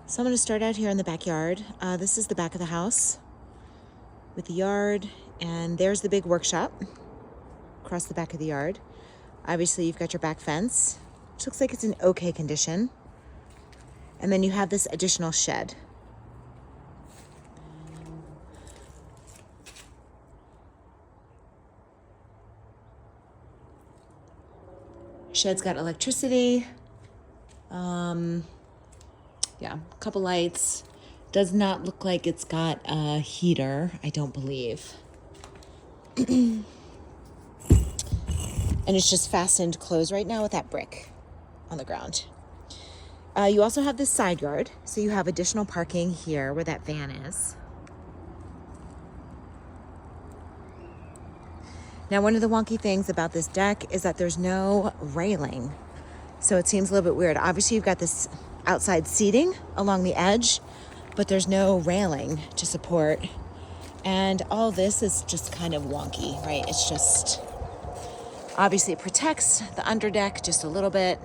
So I'm going to start out here in the backyard. This is the back of the house with the yard, and there's the big workshop across the back of the yard. Obviously, you've got your back fence, which looks like it's in okay condition. And then you have this additional shed. Shed's got electricity. Yeah, a couple lights. Does not look like it's got a heater, I don't believe. And it's just fastened closed right now with that brick on the ground. You also have this side yard, so you have additional parking here where that van is. Now, one of the wonky things about this deck is that there's no railing, so it seems a little bit weird. Obviously, you've got this outside seating along the edge, but there's no railing to support. And all this is just kind of wonky, right? It's just, obviously it protects the underdeck just a little bit,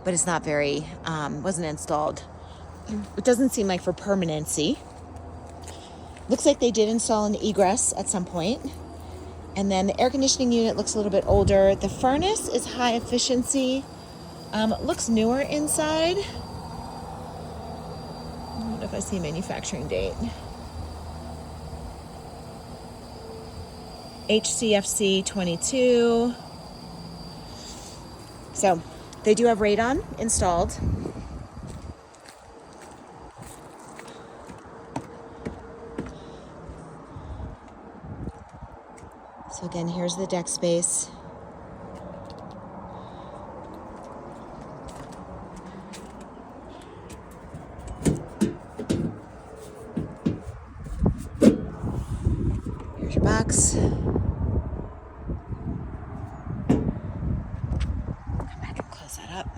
but it's not very, wasn't installed. It doesn't seem like for permanency. Looks like they did install an egress at some point. And then the air conditioning unit looks a little bit older. The furnace is high efficiency. Looks newer inside. I don't know if I see a manufacturing date. HCFC 22. So they do have radon installed. So again, here's the deck space. Here's your box. Come back and close that up.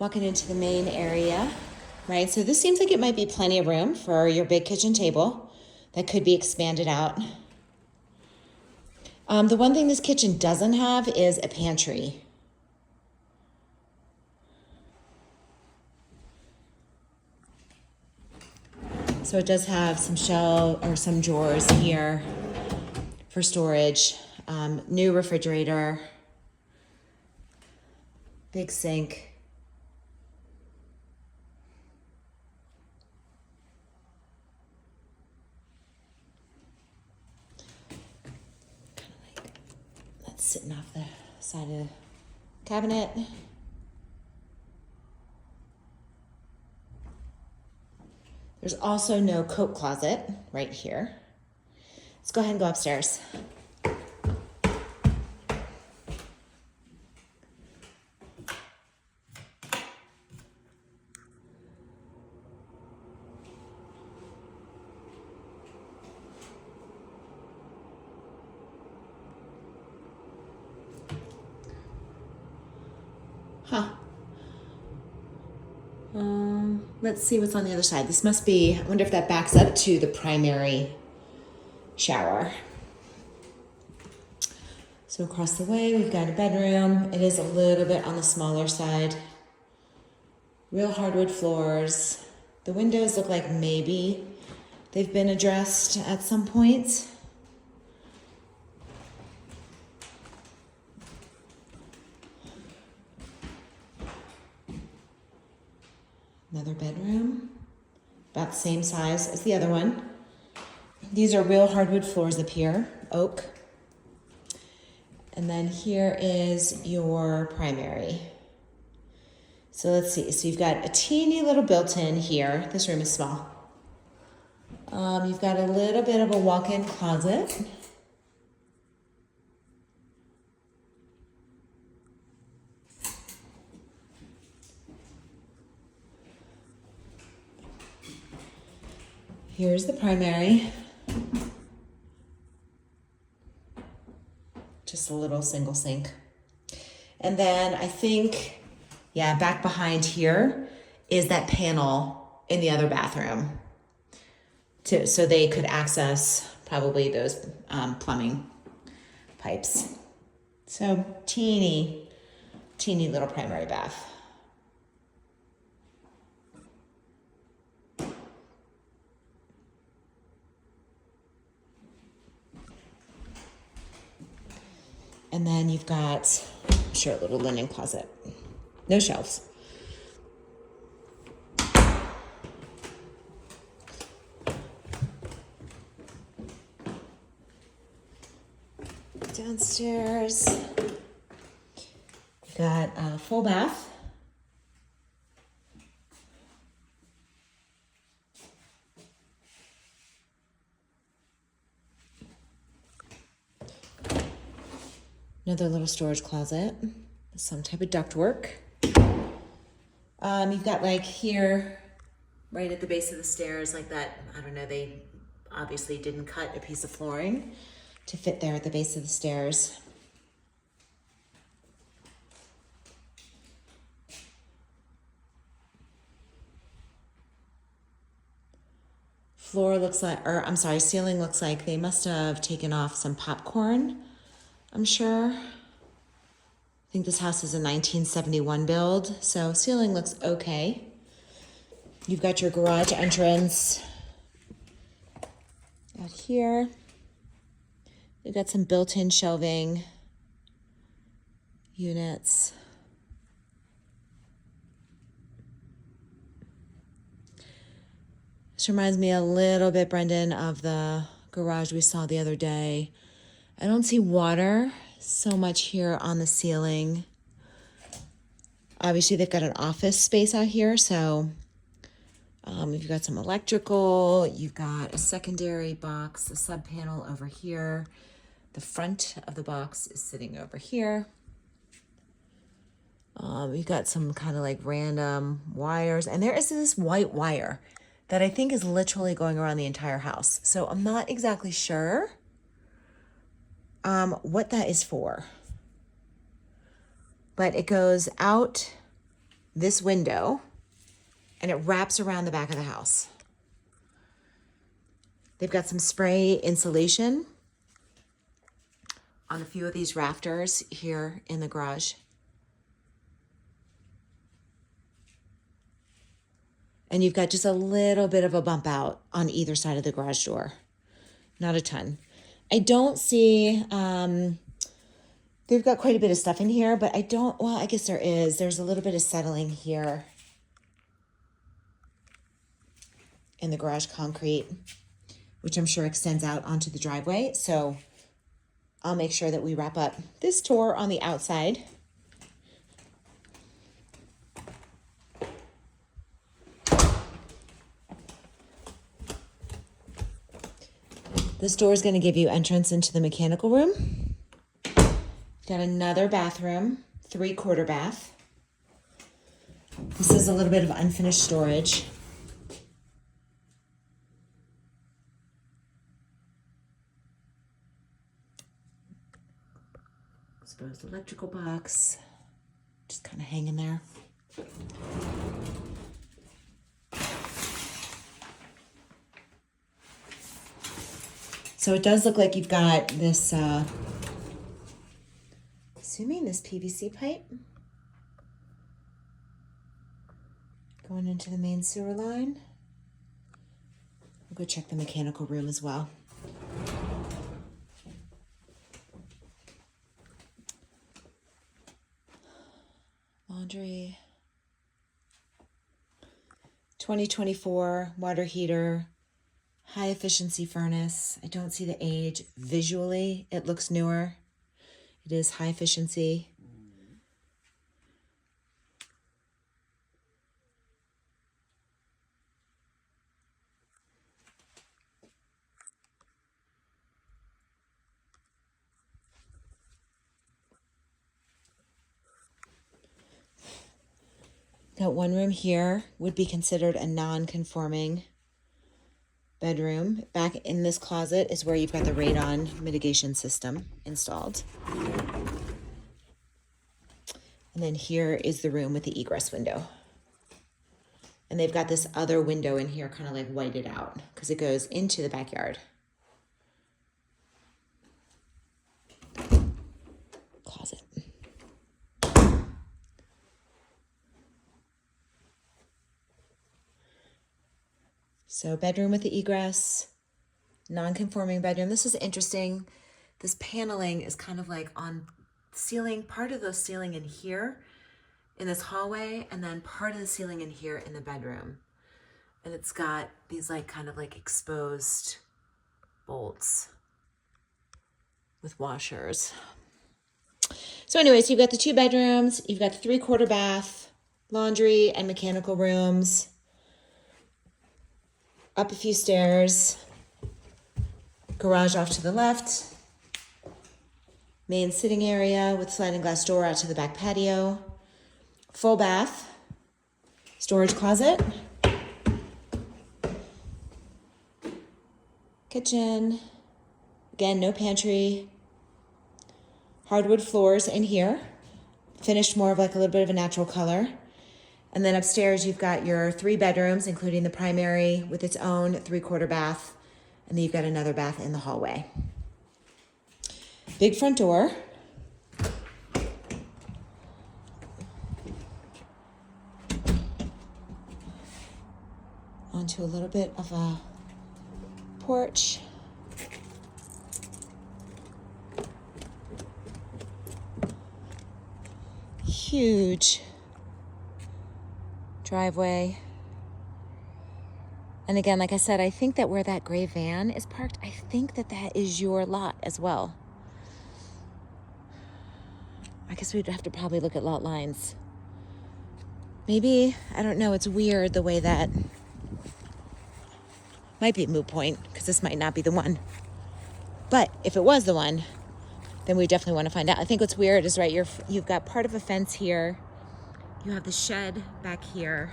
Walking into the main area, right? So this seems like it might be plenty of room for your big kitchen table that could be expanded out. The one thing this kitchen doesn't have is a pantry. So it does have some shelf or some drawers here for storage. New refrigerator, big sink. That's sitting off the side of the cabinet. There's also no coat closet right here. Let's go ahead and go upstairs. Let's see what's on the other side. This must be, I wonder if that backs up to the primary shower. So across the way, we've got a bedroom. It is a little bit on the smaller side. Real hardwood floors. The windows look like maybe they've been addressed at some point. Another bedroom, about the same size as the other one. These are real hardwood floors up here, oak. And then here is your primary. So let's see, so you've got a teeny little built-in here. This room is small. You've got a little bit of a walk-in closet. Here's the primary. Just a little single sink. And then I think, yeah, back behind here is that panel in the other bathroom. So they could access probably those plumbing pipes. So teeny little primary bath. And then you've got, sure, a little linen closet. No shelves. Downstairs, you've got a full bath. Another little storage closet, some type of ductwork. You've got like here, right at the base of the stairs, like that, I don't know, they obviously didn't cut a piece of flooring to fit there at the base of the stairs. Floor looks like, or I'm sorry, ceiling looks like they must have taken off some popcorn, I'm sure. I think this house is a 1971 build, so ceiling looks okay. You've got your garage entrance out here. You've got some built-in shelving units. This reminds me a little bit, Brendan, of the garage we saw the other day. I don't see water so much here on the ceiling. Obviously, they've got an office space out here, so you've got some electrical, you've got a secondary box, a sub panel over here. The front of the box is sitting over here. You've got some kind of like random wires, and there is this white wire that I think is literally going around the entire house. So I'm not exactly sure what that is for. But it goes out this window and it wraps around the back of the house. They've got some spray insulation on a few of these rafters here in the garage. And you've got just a little bit of a bump out on either side of the garage door. Not a ton. I don't see, they've got quite a bit of stuff in here, but I don't, well, I guess there is. There's a little bit of settling here in the garage concrete, which I'm sure extends out onto the driveway. So I'll make sure that we wrap up this tour on the outside. This door is going to give you entrance into the mechanical room. Got another bathroom, 3/4 bath. This is a little bit of unfinished storage. Exposed electrical box, just kind of hanging there. So it does look like you've got this, assuming this PVC pipe going into the main sewer line. We'll go check the mechanical room as well. Laundry. 2024 water heater. High efficiency furnace. I don't see the age. Visually, it looks newer. It is high efficiency. Got one room here, would be considered a non-conforming bedroom. Back in this closet is where you've got the radon mitigation system installed. And then here is the room with the egress window. And they've got this other window in here kind of like whited out because it goes into the backyard. Closet So bedroom with the egress, non-conforming bedroom. This is interesting. This paneling is kind of like on ceiling, part of the ceiling in here in this hallway, and then part of the ceiling in here in the bedroom. And it's got these like kind of like exposed bolts with washers. So anyways, you've got the 2 bedrooms, you've got the 3/4 bath, laundry and mechanical rooms, up a few stairs, garage off to the left, main sitting area with sliding glass door out to the back patio, full bath, storage closet, kitchen, again, no pantry, hardwood floors in here, finished more of like a little bit of a natural color. And then upstairs, you've got your 3 bedrooms, including the primary with its own 3/4 bath. And then you've got another bath in the hallway. Big front door. Onto a little bit of a porch. Huge driveway. And again, like I said, I think that where that gray van is parked, I think that that is your lot as well. I guess we'd have to probably look at lot lines. Maybe, I don't know, it's weird the way that, might be a moot point because this might not be the one. But if it was the one, then we definitely want to find out. I think what's weird is, right, you've got part of a fence here. You have the shed back here.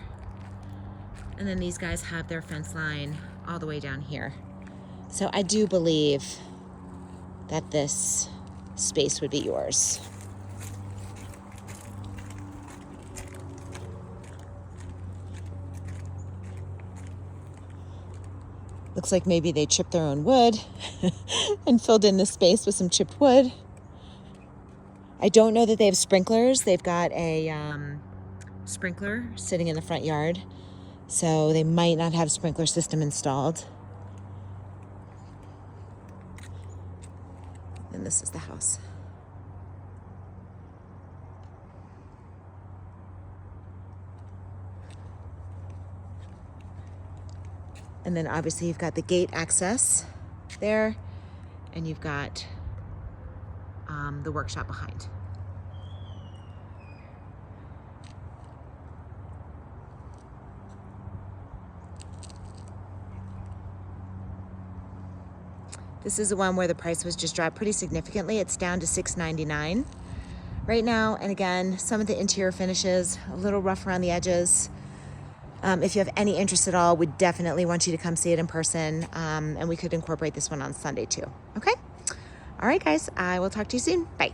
And then these guys have their fence line all the way down here. So I do believe that this space would be yours. Looks like maybe they chipped their own wood and filled in this space with some chipped wood. I don't know that they have sprinklers. They've got a sprinkler sitting in the front yard. So they might not have a sprinkler system installed. And this is the house. And then obviously you've got the gate access there, and you've got the workshop behind. This is the one where the price was just dropped pretty significantly. It's down to $699 right now. And again, some of the interior finishes, a little rough around the edges. If you have any interest at all, we definitely want you to come see it in person. And we could incorporate this one on Sunday too. Okay? All right, guys, I will talk to you soon. Bye.